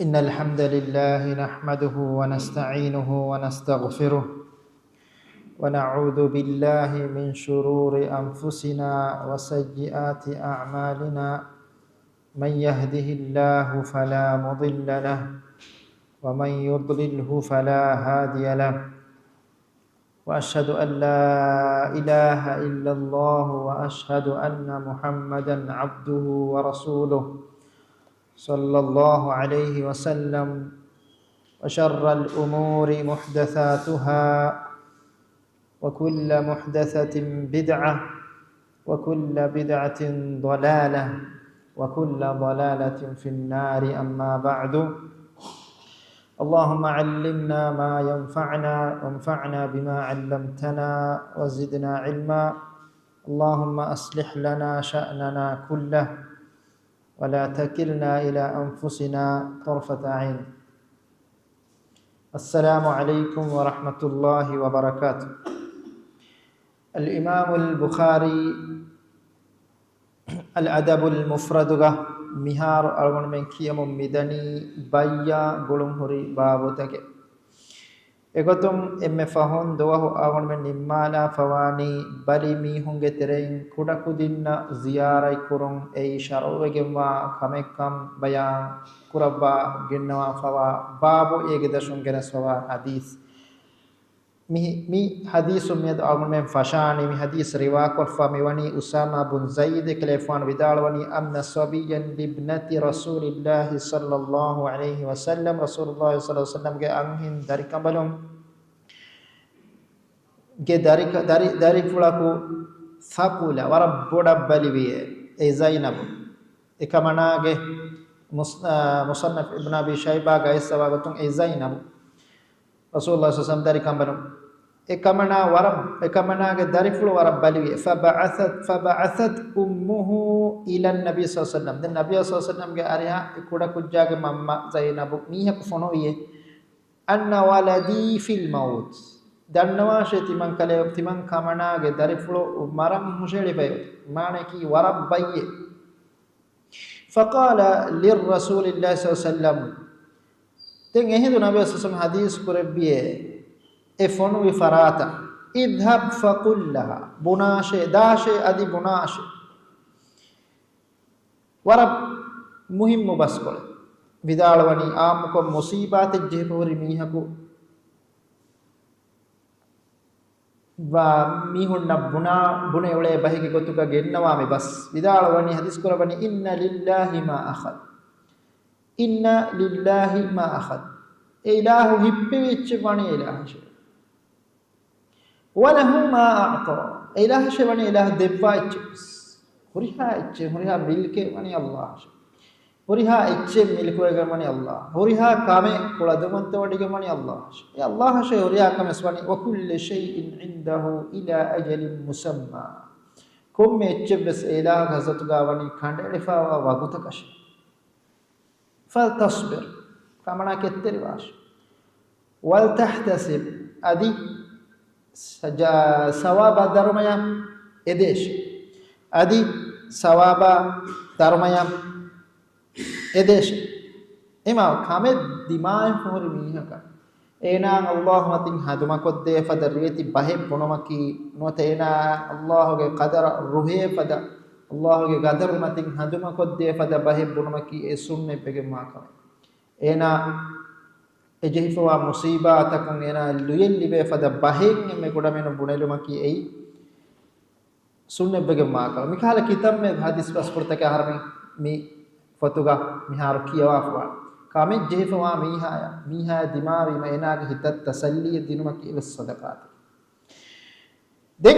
إن الحمد لله نحمده ونستعينه ونستغفره ونعوذ بالله من شرور أنفسنا وسيئات أعمالنا من يهده الله فلا مضل له ومن يضلله فلا هادي له وأشهد أن لا إله إلا الله وأشهد أن محمدا عبده ورسوله صلى الله عليه وسلم وشر الأمور محدثاتها وكل محدثة بدعة وكل بدعة ضلالة وكل ضلالة في النار أما بعد اللهم علمنا ما ينفعنا وانفعنا بما علمتنا وزدنا علما اللهم أصلح لنا شأننا كله ولا تكلنا إلى أنفسنا طرفة عين. السلام عليكم ورحمة الله وبركاته. الإمام البخاري الأدب المفرد مهار أرغن من كيام مدني بايا غلومهري بابوتك egotum emme fahon dowahu agon men nimmala fawani bali mi hunge terein kuda kudinna ziyarai kurun ei sharowegemwa kamekkam bayan kurabba gennawa fawa babu ege dashun genas fawa hadis mi hadisum med agon men fashani mi hadis riwa ko fa mewani usama bin zaid kelefan vidalwani amna sabiyan libnati rasulillah sallallahu alaihi wasallam rasulullah sallallahu alaihi wasallam ge anghin dari kambalum ge dari fulaku faqula warab boda baliwiye e zainab ekamanage musannaf ibn abi shayba ga isawa gotun e zainab rasulullah sallallahu alaihi wasallam dari kambalum ekamana dari fulu warab baliwiye faba'athat ummuhu ila nabi sallallahu alaihi wasallam den nabi sallallahu alaihi wasallam ge ariha kuda kujjage mamma zainab miha ko fonowiye anna waladi fil maut dannawa shetiman kale timan kamana ge dari fulu maram musheli bayo mane ki warab bayye faqala lirrasulillah sallallahu alaihi wasallam den ehidu nabi sallallahu alaihi wasallam hadis kurebiye efonu farata idhab faqul laha bunashe dashe adi bunashe warab muhimmu baskol vidalwani amuko musibate jehpori mihaku wa mihunna bune ule bahige gotuka gennawa me bas vidalwani hadis korabani inna lillahi ma akhad ilahu hippewich bani ilahu walahu ma a'ta ilah shewani ilah devva ichus huriha milke mani allah huriha iche milku ega mani allah huriha kame kuladumanta wadige mani allah ya allah she huriha kame swani wa kulli shay'in indahu ila ajalin musamma komme iche bes ilah hazatu gawani khande lifa wagutakash fal tasbir kamana ketteri wash wal tahtasib adi sawaba dharmayam edesh adi sawaba dharmayam edesh ima kame dimay hori mihaka ena allah matin haduma kodde fadariyati bahe ponomaki notena allah ge qadar ruhe fada allah ge qadar matin haduma kodde fada bahe ponomaki e sunne pege maka ena ejehifa musiba atakun ena luyen libe fada bahen me goda men bunelumaki ei sunne bege maka mikhala kitab me hadis paspurta ke harme mi fotuga mihar kiyawa fa kame jehifa miha dimari me ena ge hitat tasalli dinumaki ves sadaqat den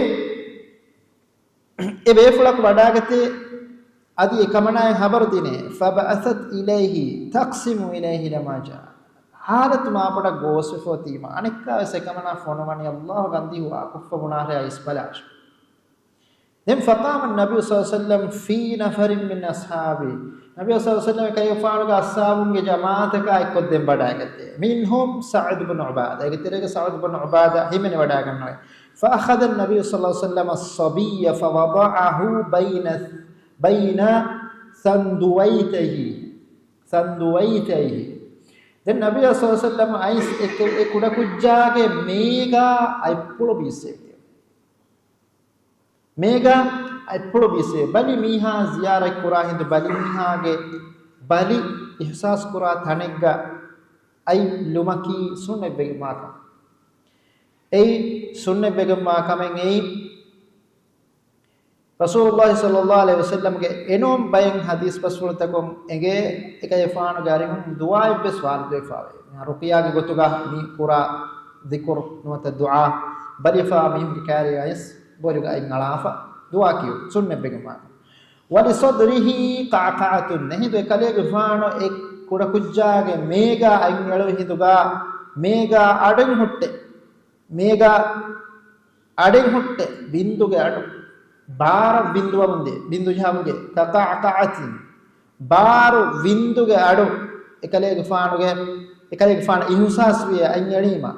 e befulak wadagate adi ekamana habar dine faba'athat ilayhi taqsimu ilayhi lamaja harat maapada gosefo tima anikka sekamana fonomani allah gandi huwa kuffa munahre isbalash dem faqama an-nabi sallallahu alaihi wasallam fi nafarin min ashabi nabi sallallahu alaihi wasallam kayfaanu ga ashabunge jamaata ka ikkodden badagate minhum sa'd ibn ubada egeterege sa'd ibn ubada himene wada gannoy fa akhadha an-nabi sallallahu alaihi wasallam as-sabiyya fa wada'ahu bayna sanduwaytihi දැන් නබිය සල්ලල්ලාහු අලයිහි වසල්ලම අයිස් ඒ කුඩ කුජ්ජාගේ මේගා අයිප්පුළු බීසේ මේගා අයිප්පුළු බීසේ බලි මීහා ziyarat කුරා හින්ද බලි මීහාගේ බලි ihsas කුරා තනෙග්ගා ay lumaki sunne begum maaka ei sunne begum maaka men ei Rasulullah sallallahu alaihi wasallam ge enom bayen hadis paswul takom ege ekay faanu garim dua ibbe swal de fawe ruqiya ge gotuga mi pura dhikr nuata dua bali fa mi kari ayes boruga ay ngalafa dua kiyo sunne begum maaka wali sadrihi qaqa'atun nahi do ekale ge faanu ek kuda kujjage mega ayun elu hiduga mega aden hutte binduge adu bar binduwa munde bindu jamuge qaqa'atin bar binduge adu ekalege faanu ihusas wiya ayun elima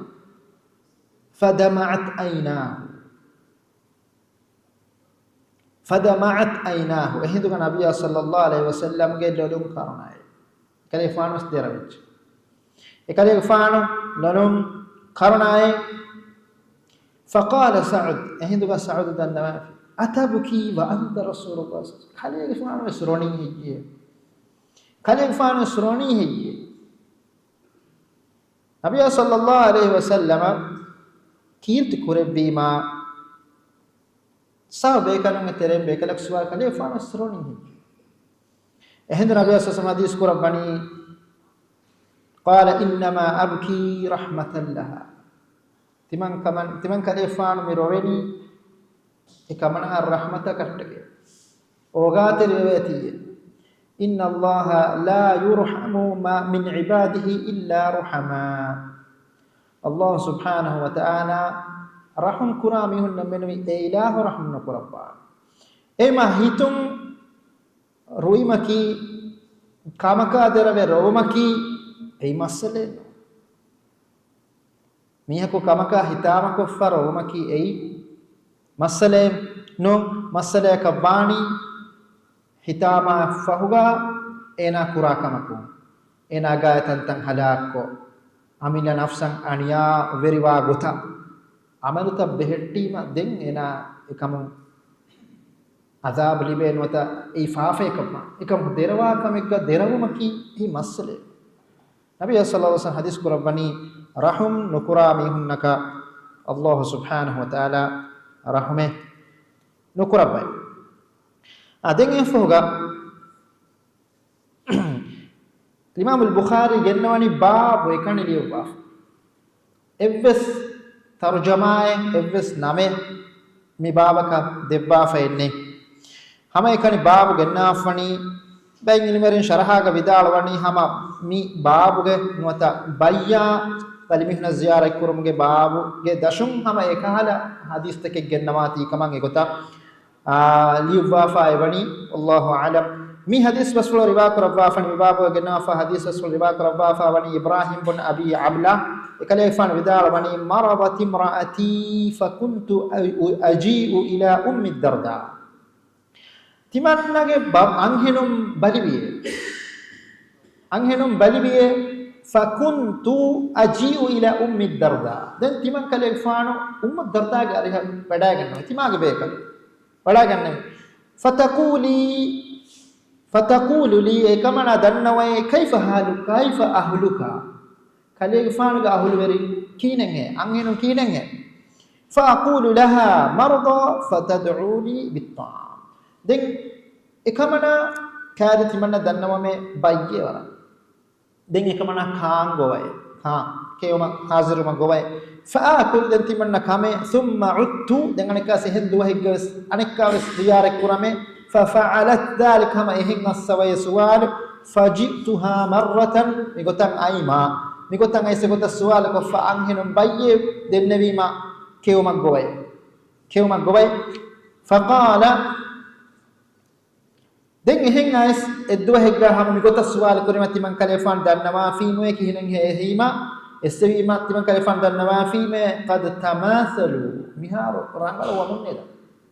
fadama'at aynahu ehiduga nabiyya sallallahu alaihi wasallam ge lolum karunay ekale faanu deravich ekale faanu lolum karunaye faqala sa'd ehiduga sa'd dannawa atabki wa anta rasulullah kale faanu sroni hiye nabiyya sallallahu alaihi wasallam kirti kurebima sahabe kanunge terem bekalak suwa kale faanu sroni hiye ehend nabiyya sallallahu hadis kurabani qala innama abki rahmatan laha timan kale faanu miroveni ekamana rahmata kattake ogate revetiye inna allaha la yurhamu ma min ibadihi illa ruhama allah subhanahu wa ta'ala rahum kurami hunna menwi e ilahu rahmna kurabba ema hitum ruimaki kamaka derave rovmaki ei masale mihako kamaka hitamako farovmaki ei masale no masale ka bani hitama fahuga ena kurakamaku ena gayatan tan halakko amila nafsan aniya veriwa gota amaluta behettima den ena ekamu azab liben wata ei faafe ekam derawa kamekka derawumaki hi masale nabiy sallallahu alaihi wasallam hadis kurabani rahum nukura mihunnaka allah subhanahu wa ta'ala rahme nukurabai aden efoga imam al-bukhari gennawani bab ekani liuba evves tarjamae evves name mi babaka debba fainne hama ekani babu gennafani bayin ilmerin sharahaga vidalwani hama mi babuge nuata bayya balimihna ziyara kurumge babu ge dashum hama ekala hadis teke gennamati kaman egota liuba fa evani wallahu alam mi hadis rasul riwa kurabba fani babu gennafa hadis rasul riwa kurabba fa wani ibrahim bin abi abla ekale fan vidalwani maradat imraati fakuntu aji'u ila ummi darda timannage anghenum balibiye fakuntu aji'u ila ummi darda den timan kale faanu ummu darda ge ariha wada ganna timage beka wada ganna fataqulu li ekamana dannawai kaifa ahluka kale faanu ga ahlu veri kinenge anghenum kinenge fa aqulu laha marda fatad'uni bit-ta'am den ekamana kaariti manna dannawa me bayye wara den ekamana kaan goway kaan keyoma haziruma goway fa akul den timanna kame thumma uttu den anika sehendu hegges anika ves diyare kurame fa fa'alat dhalika ma ehin asway suwal fajituha marratan migotan aima migotan aise gota suwal ko fa anhenum bayye dennewima keyoma goway faqala den ehen ais edduwa hegga ham migota suwal kurima timan kalefan dannawa fi me kihinen he hima eswima timan kalefan dannawa fi me qad tamathalu miharu rangal wamuneda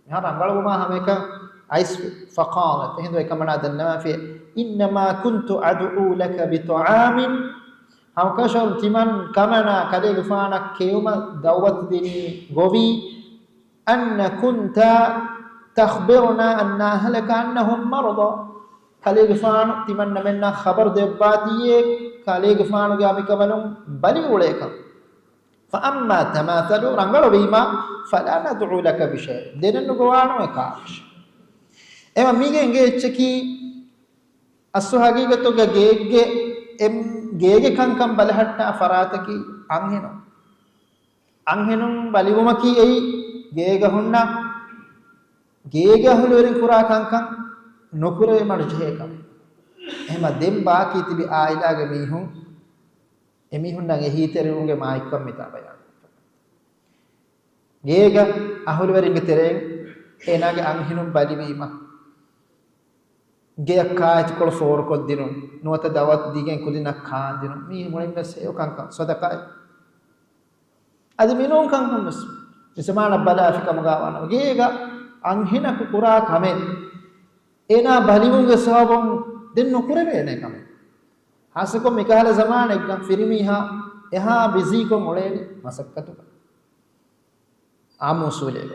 mihar rangal wama hameka ais faqalat hindu ekamana dannawa fi inma kuntu ad'u laka bi ta'amin ham kashor timan kamana kale gfana keuma dawat dini govi anna kunta takhbiruna anna halaka annahum marada kale gfana timan namenna khabar debbatiye kale gfana ga amikabalum bali uleka fa amma tamathalu rangalo bima fala nad'u laka bi shay dennu gowano ekash ema mige ngechki asu hagigatu ga geegge em geege kankam balahatta farataki anhenum baligumaki ei geega hunna geega hulurin kura kankam nokure marjhekam ehma dem baaki tibi ailage mihun emihun nage hiterunge maikam mita bayan geega ahulweringe tereng enage anhenum baliwima geya kaach kol for ko dinu nuwata dawat digen kulina khan dinu mi mulinga se o kanka sadaqai adi minun kanka mus ismana bala afika magawana geega anhina ku kura kame ena balimunga sabam denno kurebe ne kame hasako mikala zamana ekam firimiha eha busy ko mole masakkatu amusule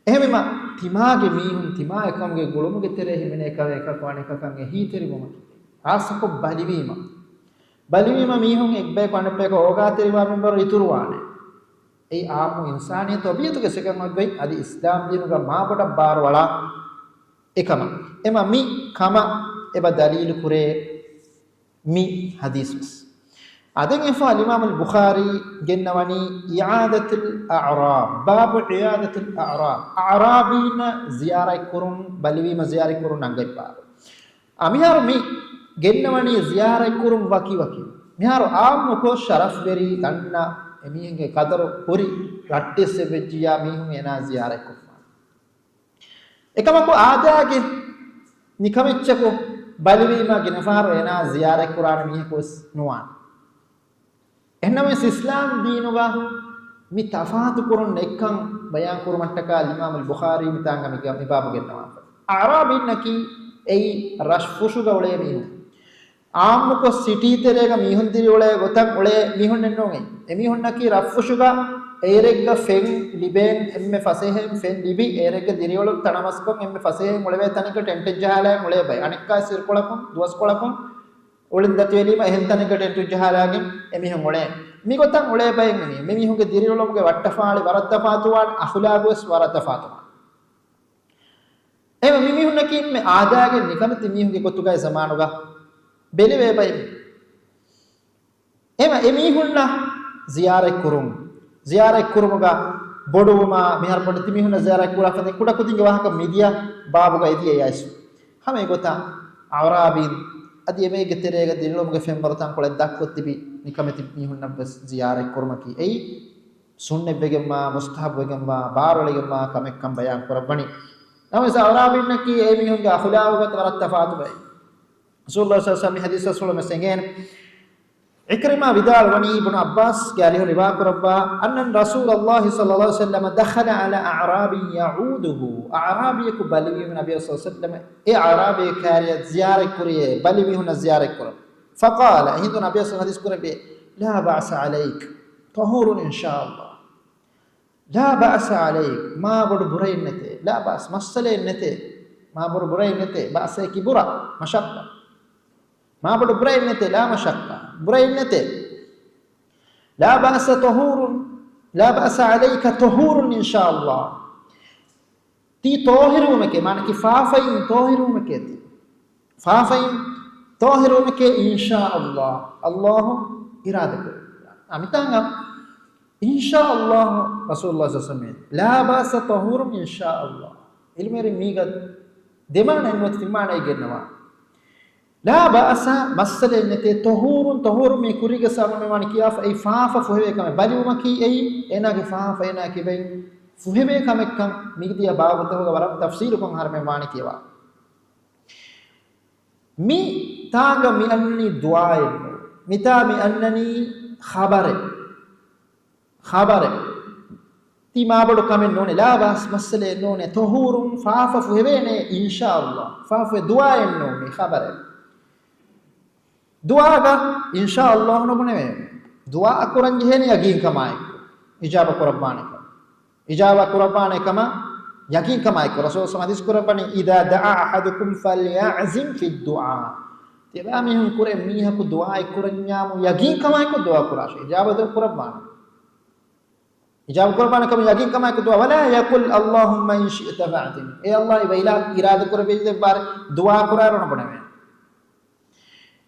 එහෙමම තිමාගේ මීහුන් තිමා එකම්ගේ ගොළුමුගේ තෙරේ හිමින එක කවණ එකකන් එහි තෙරි මොම ආසක බලිවීම මීහුන් එක්බේ කණපේක ඕගා තෙරිවා මෙම්බර ඉතුරුවානේ ඒ ආමු ඉන්සානිය තොබියතුගේ සකමක් වෙයි අදි ඉස්ලාම් දිනුගා මාපට බාර වලා එකම එම මි කම එබ දලීල් කුරේ මි හදීස් أدين يفعل الإمام البخاري جنواني إعادة الأعراب باب إعادة الأعراب أعرابين زيارة كورن بلوي ما زيارة كورن نعجب باب أميار مي جنواني زيارة كورن وكي ميار عام مكو شرف بري تنا أميهنگ قدر پوری راتّي سے بجیا ميهن انا زيارة كورن එකම කෝ ආදාගේ නිකමෙච්චකෝ බලවි ما ගිනෆාර එනා زيارة කුරාන මිහකෝස් නුවන් එන්නම ඉස්ලාම් දීනුගා මි තෆාතු කුරුන් එක්කන් බයන් කුරුමට්ටක ඉමාම් අල්-බුඛාරි මිතාංග මි බාබ ගෙන්නවා අරාබින්නකි එයි රෂ්ෆුෂුග ඔලේ මිහු ආම්මක සිටි තෙරේග මිහුන් දිරි ඔලේ ගොතක් ඔලේ මිහුන් නෙන්නෝගේ එමිහුන්නකි රෆ්ෆුෂුග ඒරෙග්ග ෆෙන් ලිබෙන් එම්මෙ ෆසෙහෙම් ෆෙන් ලිබි ඒරෙග්ග දිරි ඔල තනමස්කොන් එම්මෙ ෆසෙහෙම් ඔලේ තනක ටෙන්ට් ජහලා ඔලේ බයි අනික්කා සිර්කොලකොන් දුවස් කොලකොන් ඔලින් දතිවලීම එහෙන් තනක ටෙන්ට් ජහලාගෙන් එමිහුන් ඔලේ මිගොතන් ඔලේ බයෙන් නේ මෙමිහුගේ දිරි ඔලමුගේ වට්ටෆාලි වරද්දෆාතුවාන් අඛලාගුස් වරද්දෆාතුවාන් එම මිමිහුන්නකි මේ ආදාගේ නිකමති මිහුගේ කොතුගයි සමානුගා බෙලිවේ බයි එම එමිහුන්න ziyaare kurumuga boduma mihar podi mihuna ziyaare kura fade kuda kudinge wahaka media babuga idiye yaisu hame gota awrabin adi eme geterega dinlomge fembaratan kole dakkotibi nikameti mihunna bes ziyaare kurmaki ei sunne begemma mustahab begemma barolegemma kamekkam bayan kurabani namisa awrabin naki ei mihunge akhlaagugat warattafatu bay rasulullah sallallahu alaihi wasallam hadis rasulullah mesegen إكرمة بدال وني ابن عباس قال له رواق ربا أن رسول الله صلى الله عليه وسلم دخل على أعرابي يعوده أعرابي كبلي من النبي صلى الله عليه وسلم أعرابي كارية زيارة كورية بلي هنا زيارة كورية فقال هند النبي صلى الله عليه وسلم لا بأس عليك طهور إن شاء الله لا بأس عليك ما بر برين نتي لا بأس مسألة نتي ما بر برين نتي بأس كبرى مشقة ما بر برين نتي لا مشقة برينته لا بأس طهور لا بأس عليك طهور إن شاء الله تي طاهرو مكي معنى كفافين طاهرو مكي فافين طاهرو مكي إن شاء الله الله إرادك أمتانا إن شاء الله رسول الله صلى الله عليه وسلم لا بأس طهور إن شاء الله الميري ميغد دمانا المتفمان أيجنوا لا بأس مسألة نتي طهور مي كوريغا سامن ماني كياف اي فافا فوهي كم باليوم كي اي انا كي فافا انا كي بين فوهي كم كم ميديا باغت هو ورا تفسير كم هر مي ماني كيوا مي تاغ مي انني دعاء ميتا مي انني خبر تي ما بڑو كم نون لا بأس مسألة نون طهور فافا فوهي ان شاء الله فافا دعاء نون خبر dua ga inshallah no bune dua akuran jehene yaqeen kamai ijaba qurban ka ijaba qurban kama yaqeen kamai ko rasul hadis qurban idza da'a ahadukum falyazim fi du'a tiba mihun kure miha ku dua ikurannyamu yaqeen kamai ko dua kurashe ijaba do qurban ijab qurban kam yaqeen kama ko dua wala yaqul allahumma in shi'ta fa'tin allah ibaila irada kurbe de bar dua kuraro no bane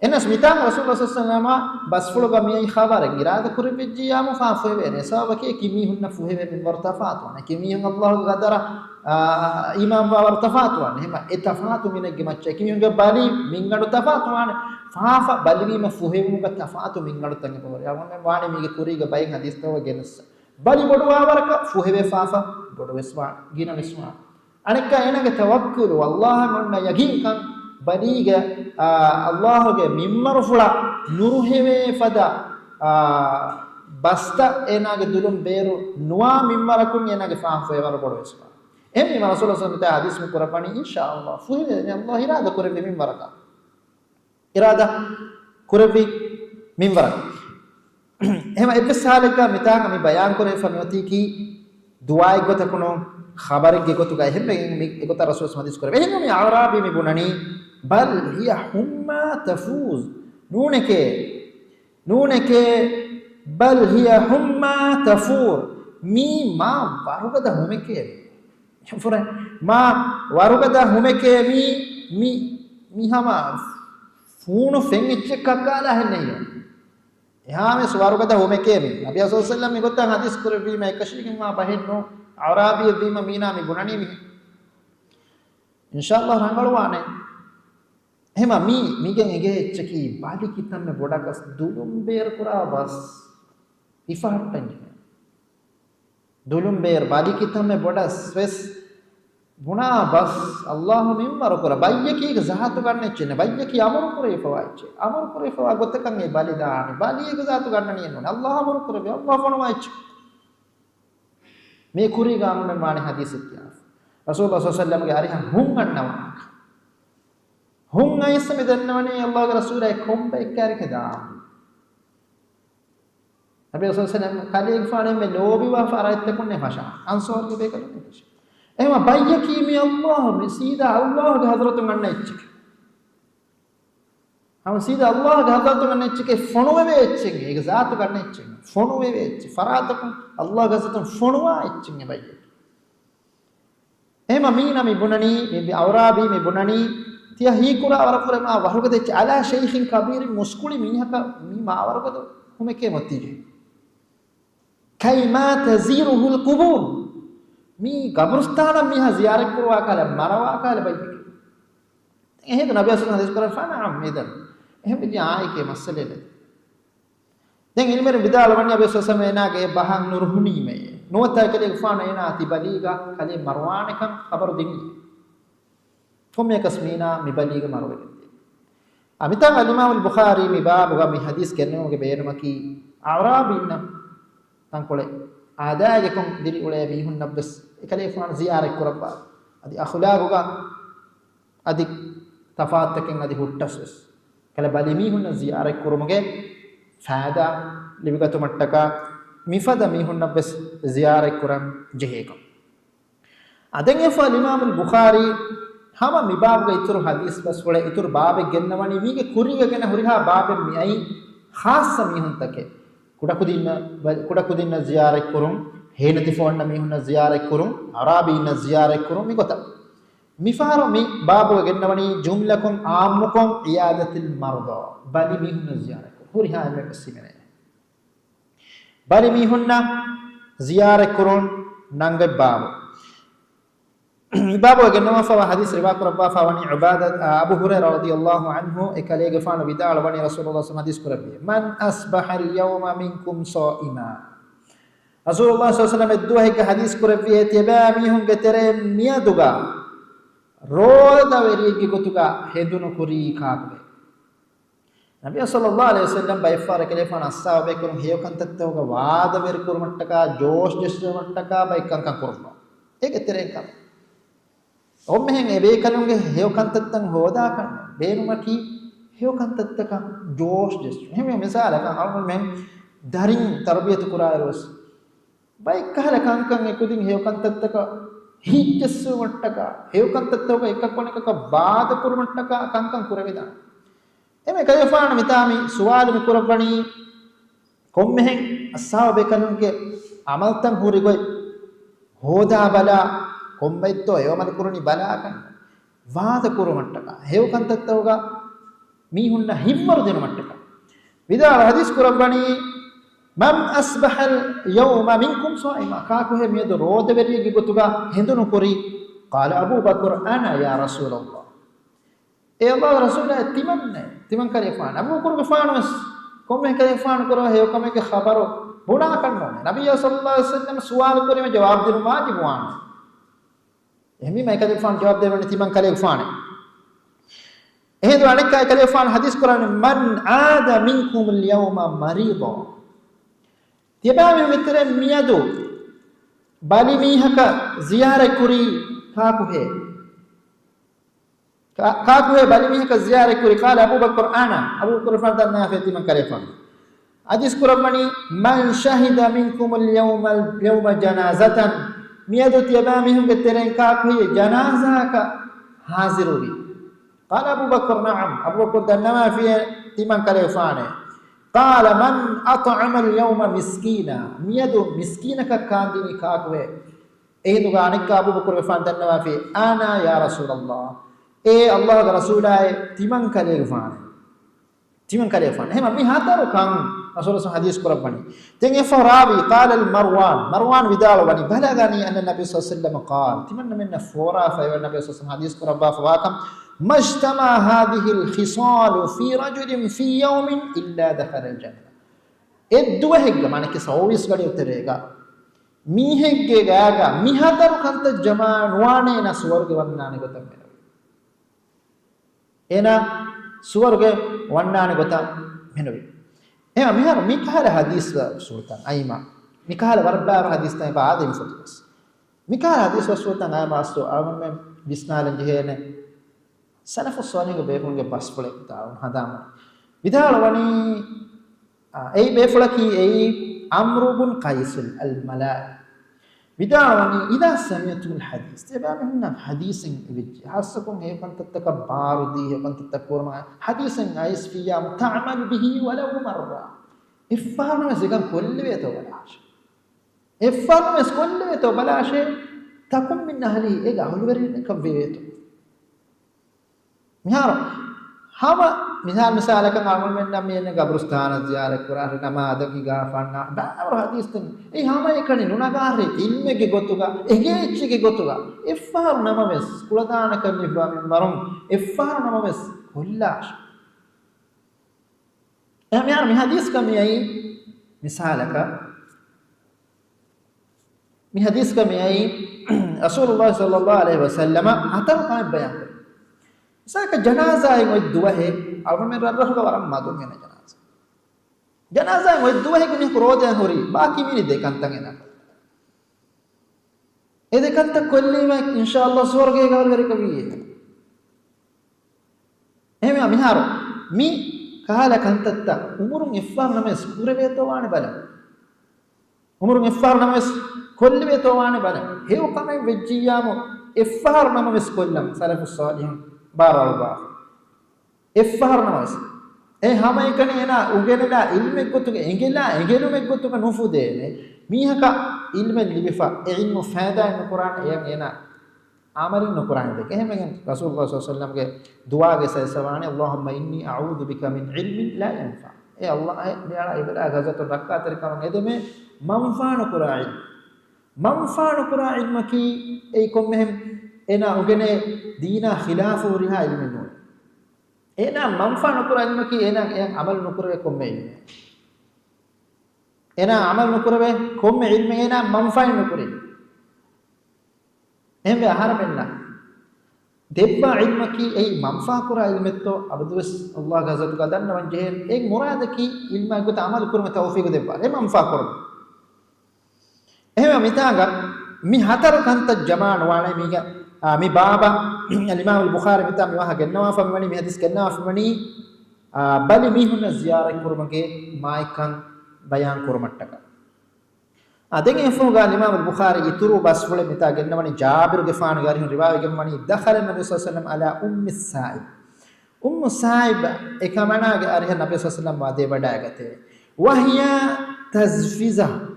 enas mitang rasulullah sallallahu alaihi wasallam basfulu ga mi khabar irada kurbe jiyamu fa febe ne sabake kimi hunna fuhebe min wartafatu ne kimi hun allah gadara imam wa wartafatu ne hema etafatu min ge macce kimi hun ga bali min gadu tafatu ne fa bali mi fuhebe mu ga tafatu min gadu tange pore amne waane mi ge kuri ga bayin hadis taw genes bali boduwa waraka fuhebe fafa bodu weswa gina weswa anikka enage tawakkul wallahi nonna yaqeen kan baliga allah ge mimmaru fula nuruheve fada basta enage dulum beru nuwa mimmarakun enage fafa evar bodu weswa emmi rasulullah sallallahu alaihi wasallam hadis mu qur'ani insyaallah fuhebe allah irada kurebe mimmaraka irada kurebe mimmaraka එහෙම එපසාලක මිතාක මේ බයන් කරේ ෆමියති කි දුආයි ගොතකුණෝ خبرك ගොතුක එහෙම මේ ගොත රසූල් හදීස් කරේ එහෙම මේ ආරාබි මේ බුණනි බල් හිය හුම්මා තෆූዝ නූනකේ බල් හිය හුම්මා තෆූර් මී මා වරුගද හුමකේ ෆොර මා වරුගද හුමකේ මී හම ෆූණු ෆෙන්ච් කකාලා හෙන්නේ यहाँ में स्वारुगदा होमे के में नबी सल्लल्लाहु अलैहि वसल्लम में गोता हदीस कुरबी में कशरी मा बहिनो अराबी दीमा मीना में गुणनी में इंशाअल्लाह रंगळवाने हेमा मीगे एगे चकी बाली कितम में बोडा कस दुलुम बेर कुरा बस इफाटन दुलुम बेर बाली कितम में बोडा स्वेस गुना बस अल्लाह मिम्मर कुरा बाय्य की ज़ात करने चने बाय्य की अमर करे फवा गोतकं ए बाली दाने बाली एक ज़ात करने नहीं अल्लाह अमर करे अल्लाह फणवाइच मे कुरी गामने माने हदीस क्या रसूलुल्लाह सल्लल्लाहु अलैहि वसल्लम के अरे हुंगन्नवा हुंग इसमें दन्नवने अल्लाह के रसूल है कोम्बे कर के दा नबी सल्लल्लाहु अलैहि वसल्लम खाली एक फाने में लोबी वा फरायत कुने भाषा आंसर के बेकर එහෙම බයිය කීමේ අල්ලාහ් මේ සීදා අල්ලාහ්ගේ හදරතුන් ගන්න එච්චක. හම සීදා අල්ලාහ්ගේ හදරතුන් ගන්න එච්චක ෆොණුවේ වෙච්චෙන් ඒක ذات ගන්න එච්චෙන් ෆොණුවේ වෙච්ච ෆරාතකුන් අල්ලාහ්ගේ හදරතුන් ෆොණුවා එච්චෙන් බයිය. එහෙම මීනා මේ බුණනි මේ අවරාබි මේ බුණනි තිය හී කුරා වරපුර මා වහරුගද එච්ච අලා ෂයිඛින් කබීර් මුස්කුලි මීහක මී මා වරගද හුමකේ මතිජේ. කයිමා තසීරුහුල් කුබූර් मी कब्रिस्तान में ज़ियारत करवा काले मरवा काले भाई එහෙ නබි අසුන් හදීස් කරා ෆානා මෙදන් එහෙම ඉතින් ආයේ මස්සලෙ දැන් ඉල්මර විදාල වන්නේ අබේ සසමේනාගේ බහන් නුරුහුනීමේ නොතයි කලේ ෆානා එනා තිබලීගා කලේ මරවානකම් خبر දෙන්නේ කොම්මේ කස්මීනා මිබලීගා මරවෙන්නේ අමිතා අලිමාම් අල් බුඛාරි මේ බාබුගා මේ හදීස් කරනෝගේ බේරමකි අවරාබින්න තංකොලේ ආදාගේ කොම් දිරි උලේ බිහුන් නබ්ස් එකලේ ෆාන ziyaret කරපා අදි අඛලාගුගා අදි තෆාත්තකෙන් අදි හුට්ටස් කල බලි මිහුන් ziyaret කරමුගේ ෆාදා ලිවිගතු මට්ටක මිෆද මිහුන් නබ්ස් ziyaret කරම් ජෙහෙක අදන් එෆා ඉමාම් අල් බුඛාරි හම මිබාබ්ගේ ඉතුරු හදීස් බස් වල ඉතුරු බාබෙ ගෙන්නවනි මීගේ කුරියගෙන හුරිහා බාබෙ මියි ખાસ මිහුන් තකේ कुडकुदिन ज़ियारत करूं हेनति फोन मिहुन ज़ियारत करूं अराबीन ज़ियारत करूं मिगोता मिफारो मि बाबु गेन्नवनी जुमलकुम आमुकुम इयादतिल मर्दा बलि मिहुन ज़ियारत पूरी हाल में कसिमने बलि मिहुन ज़ियारत करूं नंगे बाबु बाबु गेन्नवा फवा हदीस रिवायत रब्बा फवनी इबादत अबू हुरैरा रदियल्लाहु अन्हु एकले गफान विदाल वनी रसूलुल्लाह सल्लल्लाहु अलैहि वसल्लम मन अस्बहा अल-यawma minkum साइमा रसूलुल्लाह सल्लल्लाहु अलैहि वसल्लम दुहे के हदीस करबी एतिबा मिहुं गेतरे मियादुगा रोदा वेरी की गोतुगा हेदुनु कुरी काबे नबी सल्लल्लाहु अलैहि वसल्लम बैफार के लेफान अस्साबे कुरम हेयो कंतत्तोगा वाद वेर कुरमट्टका जोश जस्ट मट्टका बैकं का कुरनो एक तेरे का ओम्में एबे कनुगे हेयो कंतत्तन होदा कन बेनुमकी heo kan tattaka josh des heme misala kan almul men darin tarbiyatu qurairos bai kahala kan kan ekudin heo kan tattaka hijjassu mattaka heo kan tattaka ekak koneka baad kurmattaka kan kan kuraveda eme kayfana mitami suwal mi kurabani kommehen ashabe kanunge amaltan huri goy hoda bala kommetto ewamal kuruni bala kan vaad kurmattaka heo kan tattaka mi hunna himmaru denu mattaka vidala hadis kurabani man asbaha al yawma minkum sa'ima ka ko he miedo roda veriyege gotuga hendunu kori qala abu bakr ana ya rasulullah e allah rasul timan kare faan abu bakr ge faanos komme kare faan koro he komme ge khabaro buna kanno nabiy sallallahu alaihi wasallam suwal kori me jawab dinu wajib wan ehmi mai kare faan jawab devani timan kare faan ehdu anikka kare faan hadis quran man aada minkum al yawma marida tibami mitre miyadu bali mihaka ziyara kuri kakuhe bali mihaka ziyara kuri qala abu bakr ana abu bakr fardanna fati man karefan hadis kuramani man shahida minkum al yawma janazatan miyadu tibami hum teren kakuhe janaza ka haziruri qala abu bakr na'am abu bakr danna fi timan karefane قال من أطعم اليوم مسكينا ميدو مسكينك كاندني كاكوه إهدو غانك أبو بكر وفان دنوا في أنا يا رسول الله إيه الله رسول الله تمن كلي فان هم مي هاتارو كان رسول الله حديث قرباني تنگه فراوي قال مروان ودال بني بلغني أن النبي صلى الله عليه وسلم قال تمن من فورا فايو النبي صلى الله عليه وسلم حديث قربا فواكم ما اجتمع هذه الخصال في رجل في يوم إلا دخل الجنة الدوهج معنى كسويس غادي يتريغا ميهج غاغا ميهاتر كانت جمان وانه نا سورغ ونانه گتم එන ස්වර්ග වන්නානේ ගොත මෙනොවි එහෙනම් මිහර මිකහල හදීස් සූතන් අයිමා මිකහල වරබාර හදීස් තයි පාදෙම ෆොටස් මිකහල හදීස් සූතන් ආමාස්තු ආවම විස්නාලෙන් ජෙහෙන සලෆු ස්වාලිහ් බේෆුන්ගේ බස්පලෙක් තාව හදාම විදාලවනි ඒ බේෆලකි ඒ අම්රුබුන් කයිසල් අල් මලා විදාලවනි ඉදා සමියතුල් හදීස් තබාමහන හදීසෙන් විජ් හස්සකුම් හේකන් තත්කබාරුදී හේකන් තත්කෝරම හදීසෙන් අයිස් ෆියා මුතඅමල් බිහි වලව් මර්රා ඉෆානම සිකන් කොල්ලේ තෝබලාෂ ඉෆානම කොල්ලේ තෝබලාෂ තකුම් මින් අහලි ඒ ගහලුවරින් කවේතු මිහාර හම මිසාලකන් අමල් මෙන්න මෙන්න ගබරුස්ථාන ziyarat කරාර නමාද කිගාෆන්න බාර හදීස්තන් ඒ හම එකනි නුනගාරේ ඉන්මෙගේ ගොතුගා එගේච්චිගේ ගොතුගා ඉෆාර නමස් කුලදාන කන්නි ෆාමින් මරුම් ඉෆාර නමස් කොල්ලාෂ එහම යාර මේ හදීස් කමියයි මිසාලක මේ හදීස් කමියයි රසූලුල්ලාහ සල්ලල්ලාහු අලයිහි වසල්ලම අතර තමයි බයන් සාක ජනාසායි මොයි දුවහේ අවම රරහ වරම් මදුන් වෙන ජනාසායි මොයි දුවහේ කුනි ක්‍රෝධයන් හොරි ಬಾಕಿ මිනි දෙකන්තන් එන ඒ දෙකන්ත කොල්ලීම ඉන්ෂාඅල්ලාහ් ස්වර්ගයේ ගවල් කරේ කවියේ එහෙම මිහාර මි කාල කන්තත්ත උමුරුන් ඉෆාර නමස් කුරවේතෝ වානේ බල උමුරුන් ඉෆාර නමස් කොල්ලවේතෝ වානේ බල හේව කමයි වෙජ්ජියාම ඉෆාර නමස් කොල්ලම් සලෆු සාලිහින් බාරල්ලා ඉෆාර නමස් ඒ හැම එකනේ එන උගෙනලා ඉල්මෙක් ගොතුක එගෙනුමෙක් ගොතුක නුෆුදේනේ මීහක ඉල්මෙ ලිබිෆා ඉල්මු ෆාදා ඉන් කුරාන එන ආමරින් කුරාන දෙක එහෙම රසූලුල්ලාහ සල්ලල්ලාහු අලයිහි වසල්ලම්ගේ දුආගේ සයසවානේ අල්ලාහුම්මා ඉන්නී අඌදු බික මින් ඉල්මින් ලා යන්ෆා ඒ අල්ලාහ් මෙයාලා ඉබලා ගසතු රක්කාතර කම එදෙමේ මන්ෆාන කුරා ඉල්මකි ඒ කොම්මෙහෙම් එන උගනේ දීනා ඛිලාෆු රිහා ඉල්මින් නෝ එන මන්ෆාන කුරා ඉල්මකි එන අමල් නුකුරේ කොම්මේ එන අමල් නුකුරේ කොම්මේ ඉල්මේ එන මන්ෆාන නුකුරේ එහෙම ආහාර මෙන්න දෙබ්බා ඉල්මකි ඒ මන්ෆා කුරා ඉල්මෙත්තෝ අබදුස් අල්ලාහ් ගසතු ගදන්න වංජේ ඒ මුරාදකි ඉල්මකට අමල් කුරම තෞෆීක දෙබ්බා ඒ මන්ෆා කුරම එහෙම මිතාග මි හතර කන්ත ජමාන වානේ මිග mi baba al imam al bukhari mitam mi waha gennawa famani mi hadis gennawa famani bali mihun ziyara kurmage maikan bayan kurmattaka adenge efuga imam al-bukhari ituru basfule mita gennamani jabir gefan gari riwaya gemmani dakhala nabi sallallahu alaihi wasallam ala ummi sa'ib ummu sa'ib ekamana ge arhe nabi sallallahu alaihi wasallam wade wada agate wahya tazfiza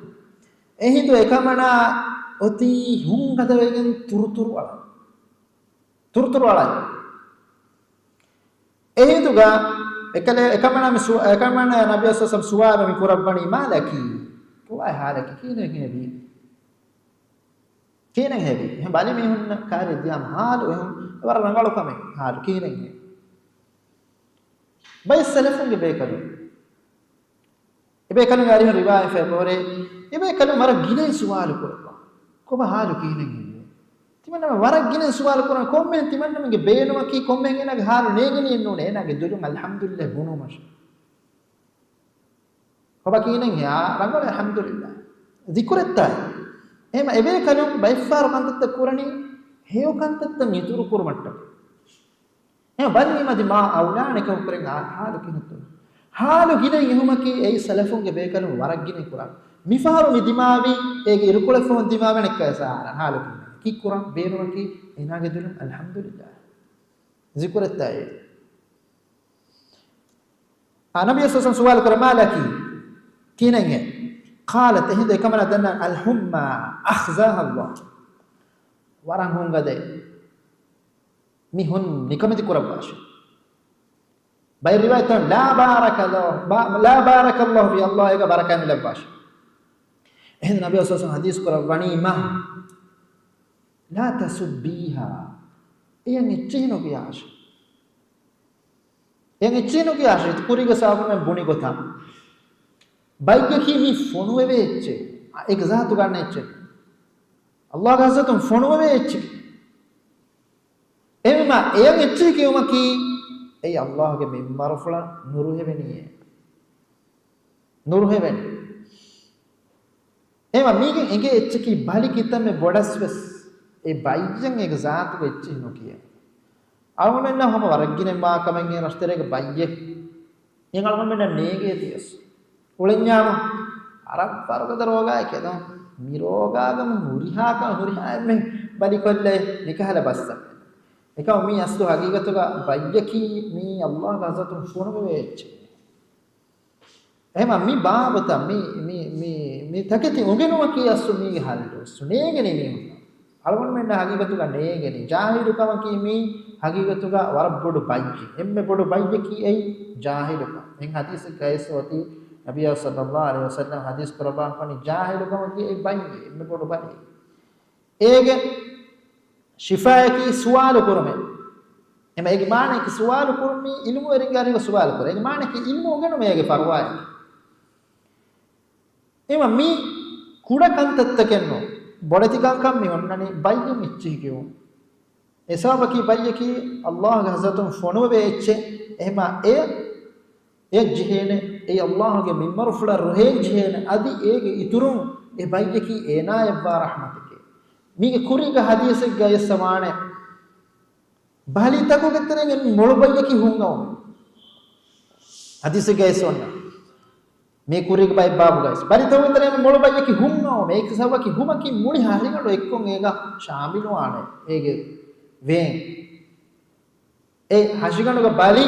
ehindu ekamana oti hun kada wegen turuturu wala ehinduga ekamana nabi sallallahu alaihi wasallam suwara mi kurabani malaki why halaki kine hebi bali me hun kare diam halu ehun war rangalu kame halu kine he bay salafun ge bekalu ebe kalu gari riwaya fe bore ebe kalu mara gine suwal kurba ko ba halu kine he timanna war gine suwal kurna kommen timanna me ge beenuma ki kommen ena ge halu negeni ennone ena ge dulum alhamdulillah bunu mash Kaba kinen ya rangol alhamdulillah zikretta ema ebe kalum baifar kantatta kurani heo kantatta mituru kurmatta ema bani madi ma aulane ka ukuren halu kinatu halu ginen ehumaki ei salafun ge be kalum warak ginen kuran mifaru mi dimawi ege irukulafun dimawe nekasa halu ki kuran beenumaki enage dulum alhamdulillah zikretta anabi sallallahu suwal karamalaki kinenge qalat ehinde kamana danna alhumma akhzaha Allah warang hungade mihun nikamati kurabash bay riwayatan la barakallahu fi Allah ega barakan labash ehinde nabi sallallahu hadis kurabani ma la tasubbiha eyan ichino kiyash kuriga sabun buni gotha bayyaki mi fonuwe vecche ek zatu ganna ecche Allah gazatum fonuwe vecche emma eyan ecche kiyumaki ei Allah ge mimbar fula nuruheveniye emma mige enge ecche ki bali kitame bodasves e bayyan ek zatu ecche no kiye almenna homa waragine ma kamen e rasterege bayye en almenna nege tias ulenyama arab fargada roga ekeda mi rogagam hurihame bali kolle nikahala bassa ekaw mi aslu hagigatuga bayyaki mi Allah gazatun fonume vecche ehma mi babata mi taketi ungenuma ki asu mi haldo sunegeni mi algon menna hagigatuga negeni jahilukama ki mi hagigatuga warabbodu bayyi emme bodu bayyaki ei jahilukama en hadis kaisoti Nabi sallallahu alaihi wasallam hadis qurban pani jahilu kama ki bangi me podo bani ege shifa ki sual kurme ema ege mane ki sual kurmi ilmu eringa ri sual kur ege mane ki ilmu genu mege parwai ema mi kuda kantatta kenno bodati kankam mi onnani bayyi michi kiyo esaba ki bayyi ki Allah gazatun fonu be ecche ema ek jihene ei Allah ge mimbar fula rohe jihene adi ege iturum e bayyaki ena yabba rahmatike mige kuriga hadise ga yasamane bali taku geterenge molu bayyaki hungaw hadise ga yasonna me kuriga bay babu guys bali taku geterenge molu bayyaki hungaw me ek sabaki humaki muni haringalo ekkon ega shamilo ane ege ven e hashiganu ga bali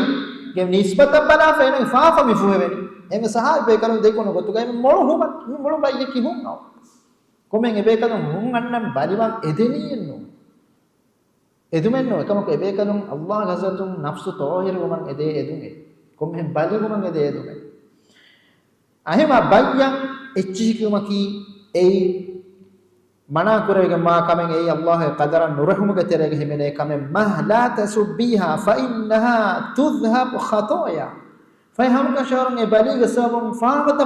ge nisbatan bala fena faafa mi fuheveni eme sahabe karum dekono gotuga eme molu bayyaki hunnaw komen ebe kadum hun annam baliwan edeni enno edumenno ekamako ebe kadum Allah gazatum nafsu tawhir woman ede edume komen bali woman ede edume ahema bayyan echi kumaki ei mana kurege ma kamen ei Allah qadaran nurahumuge terege himene kamen ma la tasubbiha fa innaha tudhhab khataaya fa ham ka sharon e balige sabum faawata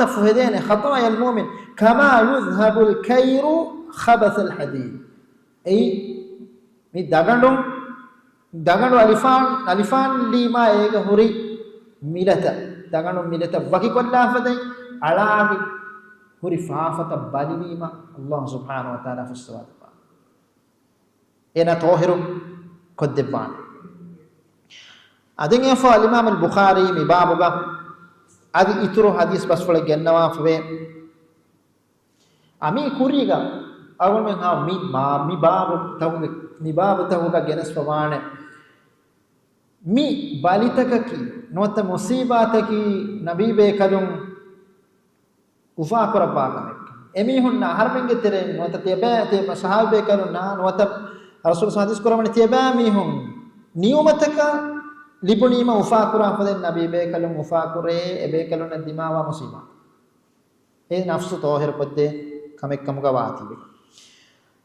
fuhedene khataaya almu'min kama yudhhabu alkayru khabath alhadid ei mi dagandu alifan lima ega huri milata dagandu milata waki kolla fadai alagi huri faafata balilima Allah subhanahu wa ta'ala fusawata ena tohiru koddeban adin efa al-imam al-bukhari mi babuga adi ituru hadis basfole gennawa fe ami kuriga awon men ha mi babu tahuge mi babu tahuga genas fawane mi balitakaki nota musibataki nabi be kadum ufa korabaka emi hunna harmenge tere nota tebe te sahabe karuna nota rasul hadis koramani tebe mi hun niyumataka libunima ufa kora faden nabi be kalum ufa kore ebe kalun dimawa musiba e nafsu tohir podde kamek kamuga wati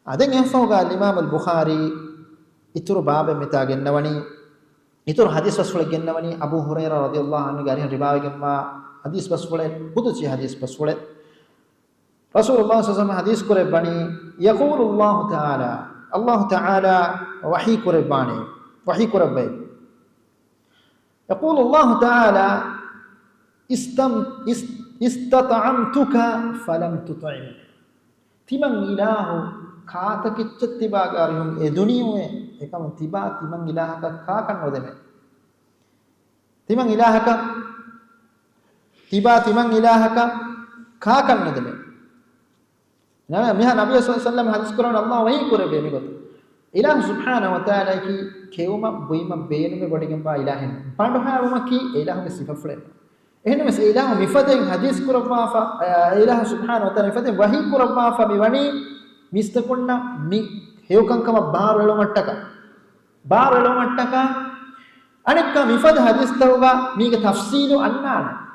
aden efoga imam al-bukhari ituru babe mita gennawani ituru hadis wasfule gennawani abu hurairah radhiyallahu anhu gari riwaye gemma hadis wasfule buduchi hadis wasfule rasulullah sallallahu alaihi wasallam hadis kore bani yaqulu allah ta'ala wahi kore bani wahi kore bay yaqulu allah ta'ala istat'amtuka falam tut'im timan ilahu kaata kiccatti bagarihum e duniyume ekam tiba timan ilahaka kaakan nodeme timan ilahaka tiba timan ilahaka kaakan nodeme na miha nabiy sallallahu alaihi wasallam hadis quran allah wahi kurebe mi got ilah subhanahu wa ta'ala ki keuma boima beenume bodigem ba ilahin pandohaawuma ki ilahum sifafle ehne mes ilah mifaden hadis kuraba fa ilah subhanahu wa ta'ala mifaden wahi kuraba fa mi wani mistaqunna mi heukankama baarelo mattaka anikka mifad hadis tawga mige tafsilu annana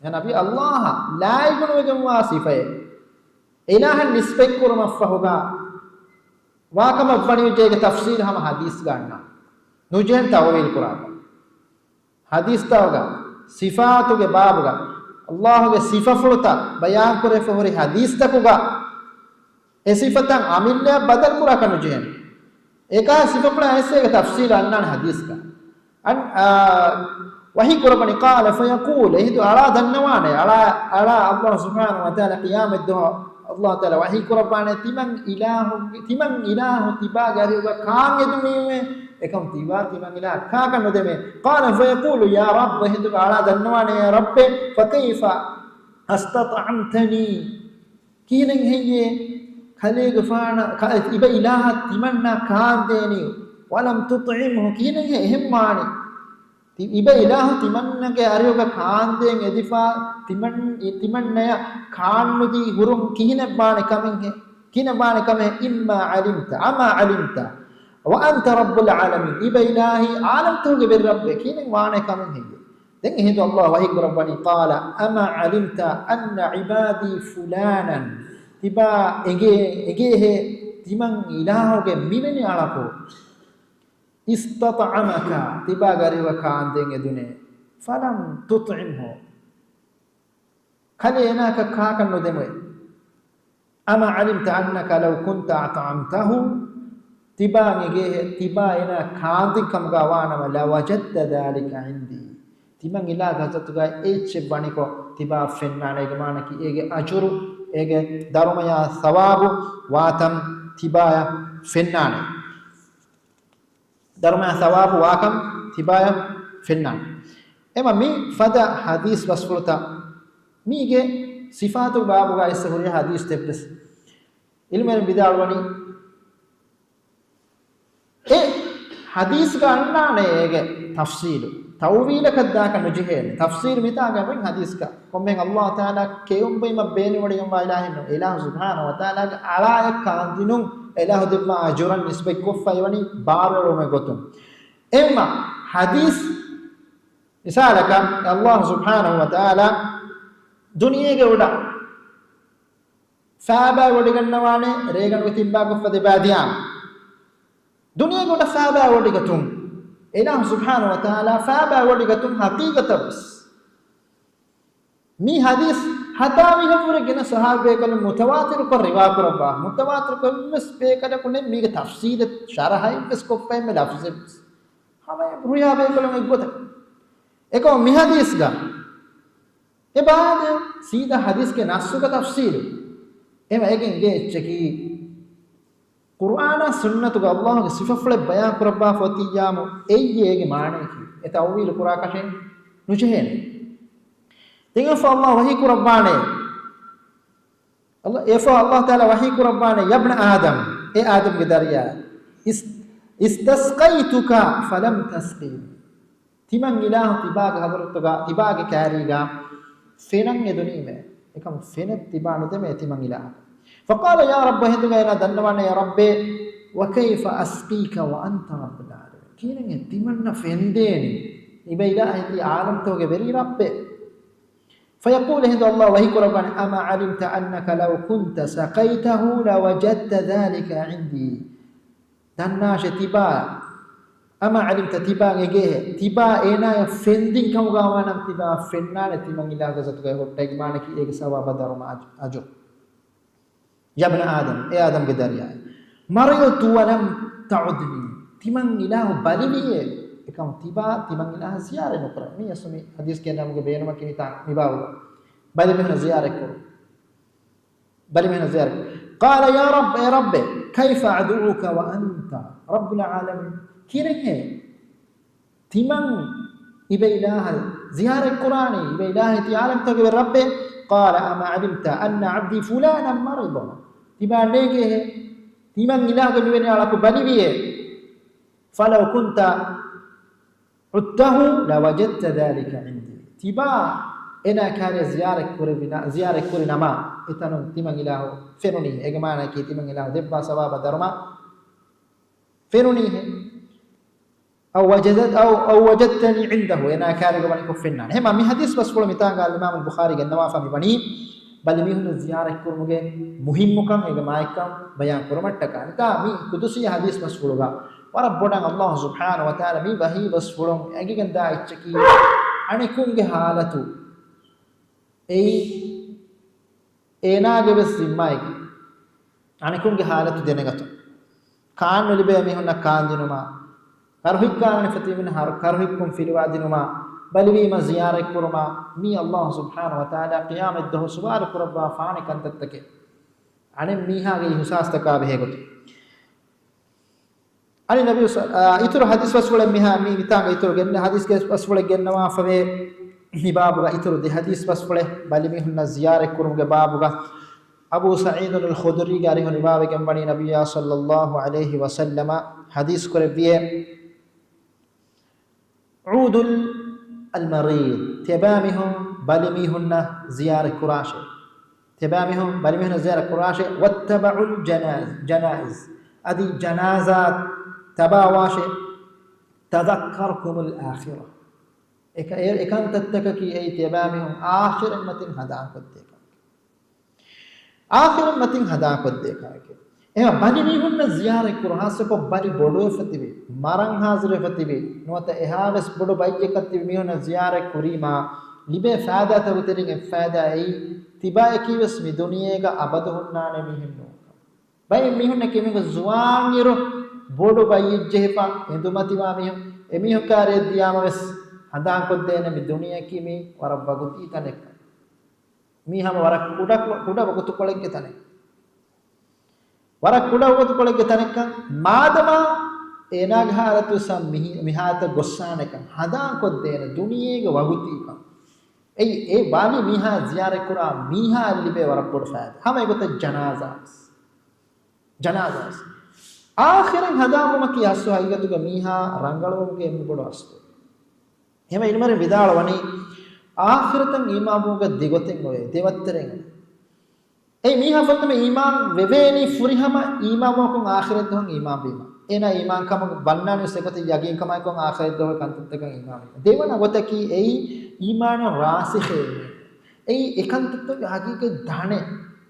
ya nabi allah la ibnu wajum wasifaye ilahan nisbek kurma fahuga wakama vani jege tafsil hama hadis ganna nujen tawil qur'an hadis tawga sifatuge babuga allah ge sifafulta bayan kore fahuri hadis takuga e sifatan amilla badal kura kanu jehen eka sifapla aise ge tafsil annan hadis ka an wahi qur'ani qala fa yaqul hidu arada an-nawane ala allah subhanahu wa ta'ala qiyamah duha allah ta'ala wahi qur'ani timan ilahu tiba gari wa kaan eduniwe ekam tiba timan ilah ka kanu deme qala fa yaqulu ya rabb hidu arada an-nawane ya rabb fa kayfa astat'amtani kinen heye khale gafana iba ilaha timanna kaandeni walam tut'imhu kine ehemmani iba ilaha timannage ariyoga kaanden edifa timannaya kaannudi hurum kine baane kame imma alimta ama alimta wa anta rabbul alamin iba ilahi alamtuge bir rabbe kine waane kame heye den ehedu allah wahi rabbani qala ama alimta anna ibadi fulanan tiba ege he timan ilahoge miveni alako istat'amaka tiba gariwa kaanden edune falam tut'imhu kale enaka kaakan nodeme ama alimta annaka law kunta at'amtahu tiba ege he tiba ena kaandin kamga wana la wajadta dhalika indi timan ilaga zatuga eche baniko tiba fennana ege manaki ege ajuru ege darumaya sawabu watam tibaya fennane darumaya sawabu wakam tibaya fennane ema mi fada hadis wasfurta mige sifatu babu ga isuri hadis tebdes ilmen bidalwani e hadis ga annane ege tafsil tawwila kadda ka nujhen tafsir mitaga ben hadis ka kommen allah taala keum bima beni wadi ma ilahin ilah subhanahu wa taala ala yakandinun ilah dibma ajuran nisbe kuffa yawani baro me gotum emma hadis misalaka allah subhanahu wa taala duniyege uda saaba wadi gannawane regan witibba kuffa de badiyam duniyege uda saaba wadi gatum ilah subhanahu wa ta'ala faaba wadigatum haqiqatabs mi hadis hatawi hamure gena sahabe kal mutawatir ko riwa ko rabba mutawatir ko mes pe kada ko ne mi tafsir sharah bes ko pe me lafz hame ruya be ko me gota eko mi hadis ga e baad sida hadis ke nasu ka tafsir ema egen ge cheki Qur'ana sunnatu ga Allah ge sifafle bayan kurabba fotiyamu eyege maane ki eta awil qura kashen nujehen tinga fa Allah wahi kurabbane Allah efa Allah taala wahi kurabbane ya ibn adam e adam ge dariya istasqaituka falam tasqi timan ilah tibaga hadratuga tibaga kariga fenan edunime ekam fenet tibanu deme timan ilah فقال يا رب هندوغا انا دنوانا يا رب وكيف اسقيك وانت رب العالمين كينن يتمنى فنديني يبيلا هدي عالم توغ بري رب فيقول هند الله وهي ربنا اما علمت انك لو كنت سقيته لوجدت ذلك عندي دناش تبا اما علمت تبا نگه تبا انا فندين كوغا وانا تبا فنان تمن الى غزتغا هوتك مانكي ايك ثواب درما اجو يا ابن آدم يا آدم قدريا مريت ولم تعدني تمن إله بالبيه كم تبا تمن إله زيارة نقرأ مي اسمي حديث كنا مجا بينه ما كني تان نباو بالبيه زيارة كرو بالبيه زيارة قال يا رب كيف أدعوك وأنت رب العالمين كيرك تمن إبا إله زيارة قرآني إبا إله تعالى تقول رب قال أما علمت أن عبدي فلانا مرض تبا نيجه تمن إله كبيرني على كبنيه فلو كنت عدته لوجدت ذلك عندي تبا أنا كان زيارة كورنا ما إتنو تمن إله فنوني إجمانا كي تمن إله دبا سبابا درما فنوني أو وجدتني عنده أنا كان كمان كفنا هم مي حديث بس فلو متان قال الإمام البخاري جنوا فمي بني بل ميهن زيارة كرمجة مهم كم إجماع كم بيان كرمت تكان تا مي قدسي حديث بس فلو با وربنا الله سبحانه وتعالى مي بهي بس فلو أجي كندا إتشكي أنا كونج حالته أي أنا جبس زمايك أنا كونج حالته دينغتو كان نلبي ميهن كان دينما كرهيكان فتيمن هار كرهيكم في الوادنما بلوي ما زيارة كرما مي الله سبحانه وتعالى قيام الده سوار كربا فاني كنتتك أنا ميها جي حساس تكابه قط أنا النبي يتر حديث وسول ميها مي بتاعك يتر جن حديث كيس وسول جنوا فبه بابا يتر ده حديث وسول بلوي هن زيارة كرم بابا أبو سعيد الخدري قال هن بابا جنبني نبي صلى الله عليه وسلم حديث كربيه عود المريض تبامهم بلميهن زيارة كراشه تبامهم بلميهن زيارة كراشه واتبعوا الجنائز أدي جنازات تباواشه تذكركم الآخرة إكان تتككي أي تبامهم آخر متن هدا قدك آخر متن هدا قدك එහා බණි හුන්න ziyaare කුරහාසක බරි බොඩෝ ෆතිවි මරන් හාසර ෆතිවි නොත එහාවස් බොඩෝ බයික් එකක් තිබි මිහුන ziyaare කුරීමා ලිබේ ෆාදා තවතරින් ෆාදා ඇයි තිබා එකීවස් මි දුනියේක අබද හුන්නානේ මිහින්නෝ බයි මිහුන කෙමික zuwaangiru බොඩෝ බයික් ජෙහපා එඳුමතිවා මිහු එමිහු කාර්ය දියාමවස් හදාන් කොද්දේන මි දුනියකි මි වර බගුති තනෙක් මිහම වර කුඩ බගුතු කොලෙක් තනෙක් වරක් කුඩ වගතු කොලෙක් තනෙක් මාදම එනාගහරතු සම් මිහාත ගොස්සානක හදාන් කොද්දේන දුනියේක වගුතික ඒ බාලි මිහා ziyaare කුරා මිහා ලිබේ වරක් කොට ෆාද හැම එකත ජනාසාස් ආඛිරෙන් හදාමුම කි අස්සු හයිගතුක මිහා රංගලවමුගේ එන්න කොට අස්සු එහෙම ඉනමර විදාල වනි ආඛිරතන් ඊමාමුක දිගොතෙන් ඔය දෙවත්තරෙන් ඒ මිහා ෆත්තම ඊමාන් වෙවේනි ෆුරිහම ඊමාමකන් ආඛිරත දහන් ඊමාම් බීම එනා ඊමාන් කම බන්නානු සකත යගින් කමයි කොන් ආඛිරත දහ කන්තත්තක ඊමාම් දෙවන ගොතකි ඒ ඊමාන රාසිඛේ ඒ එකන්තත්ත හගීක ධානේ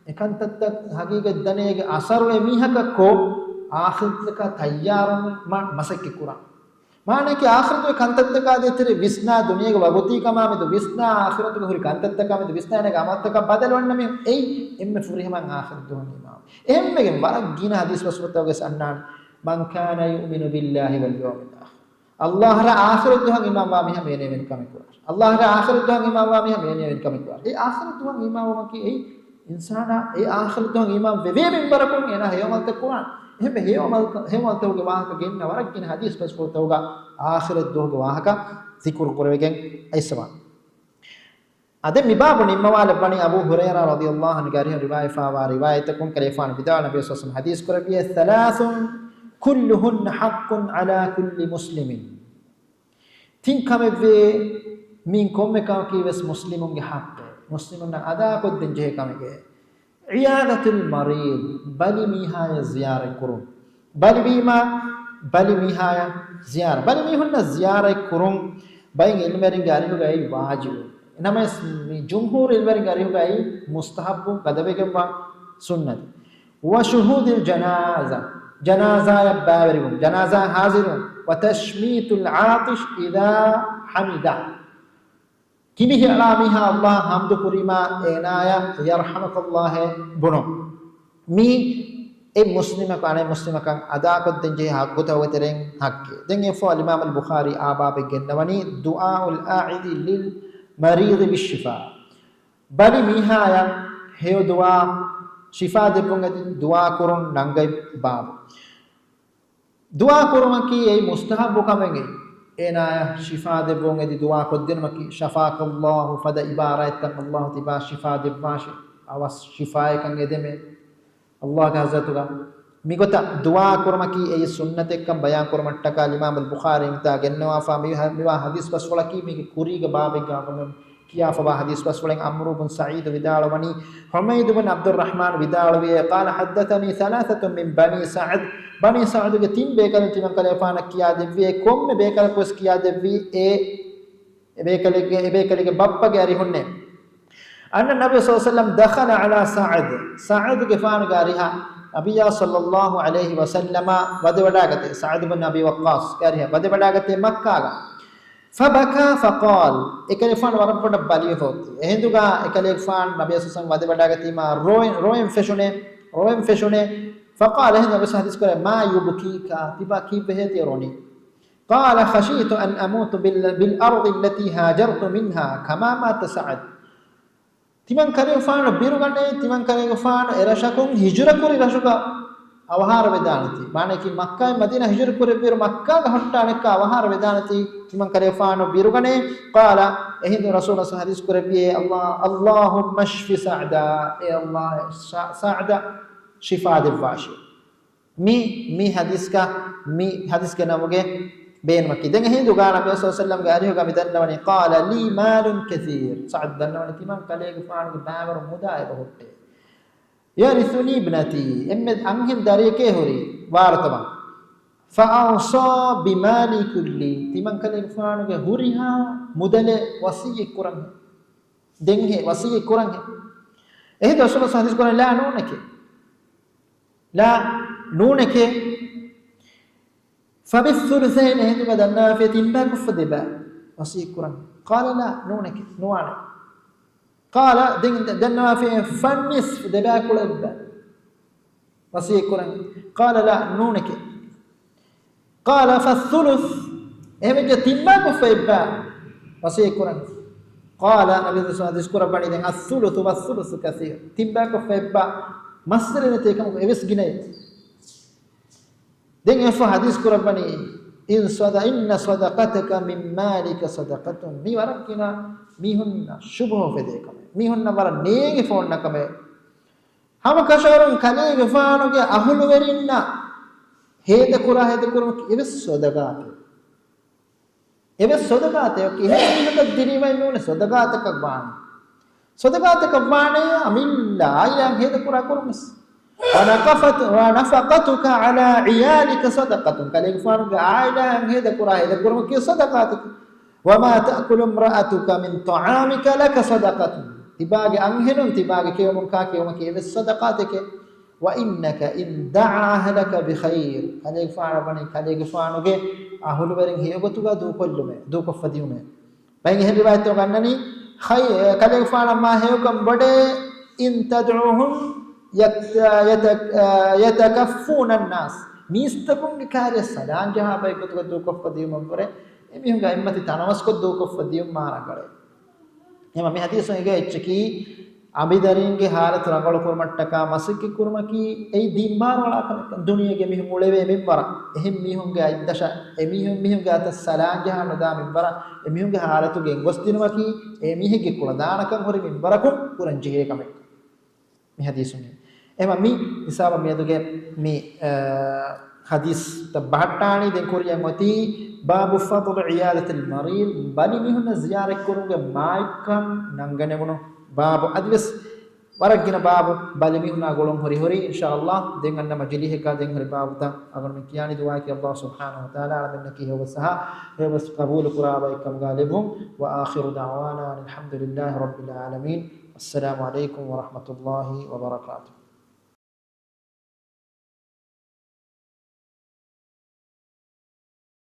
එකන්තත්ත හගීක ධනේගේ අසර් වේ මිහක කෝ ආඛිරතක තයාරම මසකි කුරා माने कि आखिरत में कंतत्त का देते विस्ना दुनिया के वगुती कमा में तो विस्ना आखिरत में हुरी कंतत्त का में तो विस्ना ने कामत का बदल वन्न में ए इम फुरी हम आखिरत दो इमाम एम में के बार गिना हदीस वसवत के सन्नान मन कान युमिनु बिल्लाहि वल यौमिल आखिर अल्लाह रा आखिरत दो इमाम वा में मेने में कम को अल्लाह रा आखिरत दो इमाम वा में मेने में कम को ए आखिरत दो इमाम वा की ए इंसान ए आखिरत दो इमाम वे में बरकों एना है यौमल तक कुरान එහෙම හේවල් තෝගේ වාහක ගෙන්න වරක් කියන හදීස් පස් ෆෝතෝගා ආඛිරත් දෝගේ වාහක zikr කරවෙගෙන් අයිසවා අද මිබාබු නිම්මවාල බණි අබූ හුරයිරා රදියල්ලාහු අන්හු ගාරිහ රිවායෆා විවායතකුම් කලේෆාන විදාල නබි සල්ලල්ලාහු අලයිහි වසල්ලම් හදීස් කරවිය සලාසුන් කුල්ලුහුන් හක්කුන් අලා කුල්ලි මුස්ලිමින් තින්කමෙවේ මින් කොම්මකා කීවස් මුස්ලිමුන්ගේ හක්ක මුස්ලිමුන් අදා කොද්දෙන් ජේ කමගේ ඉයාදතුල් මරීද් බලි මිහාය ziyaර කුරුම් බලි බීමා බලි මිහාය ziyaර බලි මිහුන්න ziyaර කුරුම් බයින් ඉල්මරින් ගාරිහු ගයි වාජිබ් නමස් ජුම්හූර් ඉල්මරින් ගාරිහු ගයි මුස්තහබ්බු කදවෙගෙන් වා සුන්නත් වශුහූදිල් ජනාසා ජනාසා යබ්බාවරිගුම් ජනාසා හාසිරුම් වතශ්මීතුල් ආතිෂ් ඉදා හමිදා කිමිහි අලාමිහා අල්ලාහ් හම්දු කුරිමා ඒනාය යර්හමකල්ලාහ බුනු මී ඒ මුස්ලිමක අනේ මුස්ලිමක අදා කොද්දෙන් ජේ හක්ගතවතරෙන් හක්කේ දැන් ඒ ෆෝ ඉමාම් අල් බුඛාරි ආබාබෙ ගෙන්නවනි දුආඋල් ආഇදි ලිල් මරීද් බිෂිෆා බලි මිහාය හේව දුආ ශිෆා දෙපුන් ඇති දුආ කරොන් නංගයි බාබ දුආ කරොමකි ඒ මුස්තහබ් කමෙන්ගේ එනාය ශිෆා දෙපුන් ඇති දුආ කොද්දෙනමකි ශෆාකල්ලාහු ෆද ඉබාරායතක අල්ලාහ් තිබා ශිෆා දෙපාෂි අවස් ශිෆා එකන් එදෙමේ අල්ලාහ් ගහසතුගා මිගොත දුආ කරොමකි ඒ සුන්නත එක්කම් බයාන් කරොමට්ටක ඉමාම් අල් බුඛාරි මිතා ගෙන්නවා ෆා මිවා හදීස් පස් වලකි මේක කුරීග බාබෙන් ගාකම किया फबा हदीस बस वलें अम्रू बिन सईद विदालवनी हुमैद बिन अब्दुर रहमान विदालवी قال حدثني ثلاثه من बनी सअद के तीन बेकल तिमन कलेफान किया देवी कोम में बेकल कोस किया देवी ए बेकल के बप्पा गारी हुन्ने अन नबी सल्लल्लाहु अलैहि वसल्लम दखल अला सअद के फान गारिहा नबी सल्लल्लाहु अलैहि वसल्लम वदे वडागते सअद बिन नबी वक्कास गारिहा वदे वडागते मक्का फबका फकाल एकलेफान वरपड बालिए होती एहिंदुगा एकलेफान नबी सल्लल्लाहु अलैहि वसल्लम वदे मा रोएम फेशुने फकाल एहिंद नबी हदीस करे मा युबकीका तिबा की बहती रोनी قال خشيت ان اموت بالارض التي هاجرت منها كما مات سعد तिमन कलेफान बिरुगने तिमन कलेफान एरशकुम हिजरा कुरी रशुका අවහාර වේදානති මානේ කි මක්කා මදීනා හිජර කුරේ බිර මක්කා ගහට්ටානෙක අවහාර වේදානති තිමන් කලේෆානෝ බිරුගනේ قال එහිඳ රසූල් හදීස් කුරේ අල්ලාහුම්මා ශ්ෆි සඅදා ඒ අල්ලාහ් සඅදා ශිෆා දෙවාෂි මි හදීස් කනමුගේ බේන් මකි දැන් එහිඳ ගාන නබි සල්ලල්ලාහු අලයිහි වසල්ලම් ගාරිය ගමි දන්නවනි قال لي مال كثير සඅද් දන්නවනි තිමන් කලේෆානගේ බෑවර මුදාය බහොට්ටේ يرثني ابنتي امد انهم داريكه هوري وارتما فاوصى بمالي كلي تمن كلفانه هوريها مدل وصيه قران دنگه وصيه قران ايه رسول الله حديث قران لا نونك فبالثلثين ايه بدنا في تنبا كفدبا وصيه قران قال لا نونك نوانا قال دنا في فالنصف دباكل ابا وصيه قران قال لا نونك قال فالثلث ايه تنبا كفدبا وصيه قران قال النبي صلى الله عليه وسلم بني دين الثلث والثلث كثير تنبا كفدبا مسرنه تكم ايس گنه دين افو حديث قران بني ان صدقتك من مالك صدقه مي وركنا ميهن شبه فديكم ميهن ور نيگه فون نكم هم كشورن كليگه فانوگه اهلو වෙරින්න හේද කුරම එවස් සොදකාතය කිහිමක දිරීමයි නෝනේ සොදකාතක බාණේ අමිල්ලා අයම් හේද කුරා කුරමස් ونفقتك على عيالك صدقه كليگه فانوگه ආයලා හේද කුරම කි සොදකාතක وما تأكل امرأتك من طعامك لك صدقة تباغي أنهنم تباغي كيوم كاكي يوم كي بالصدقاتك وإنك إن دعا أهلك بخير كليك فانا بني كليك فانو كي أهل برين هيوغتوغا دو كلمه دو كفديومه بين هي رواية توغنني خي كليك فانا ما هيوكم بده إن تدعوهم يتكفون الناس ميستكم كاري سدان جها بيكتوغا دو كفديومه بره එමිහුගේ අම්මති තනවස් කොද්දෝ කොෆදියම් මාරකලේ එම මේ හදීසෙන් එක එච්චකි අබිදරින්ගේ හාරත රංගල කුරමට්ටක මසික කුරමකි ඒ දීම්මාර වලා කන දුනියගේ මිහු මුලෙවේ මෙම්බර එහෙම් මිහුන්ගේ අයිද්දෂ මිහුන්ගේ අත සලාංජහ නදා මෙම්බර මිහුන්ගේ හාරතුගෙන් ගොස් දිනවකි ඒ මිහිගේ කුල දානකම් හොරි මෙම්බරකු කුරන් ජීහේ කමෙක් මේ හදීසුනේ එම මි හිසාව මියදුගේ මේ හදීස් තබහටානි දෙන් කුරියන් වති බාබු ෆضل ඉයාදතුල් මරීල් බලි මිහුන ziyaret කුරුගේ මායිකම් නංගනෙමුණු باب أدرس ورقنا باب بالميهنا قولهم هري هري إن شاء الله ديننا مجليه كا دين هري باب تا أگر من كياني دعائك الله سبحانه وتعالى على منك هو بسها هو بس قبول قرابيكم غالبهم وآخر دعوانا الحمد لله رب العالمين السلام عليكم ورحمة الله وبركاته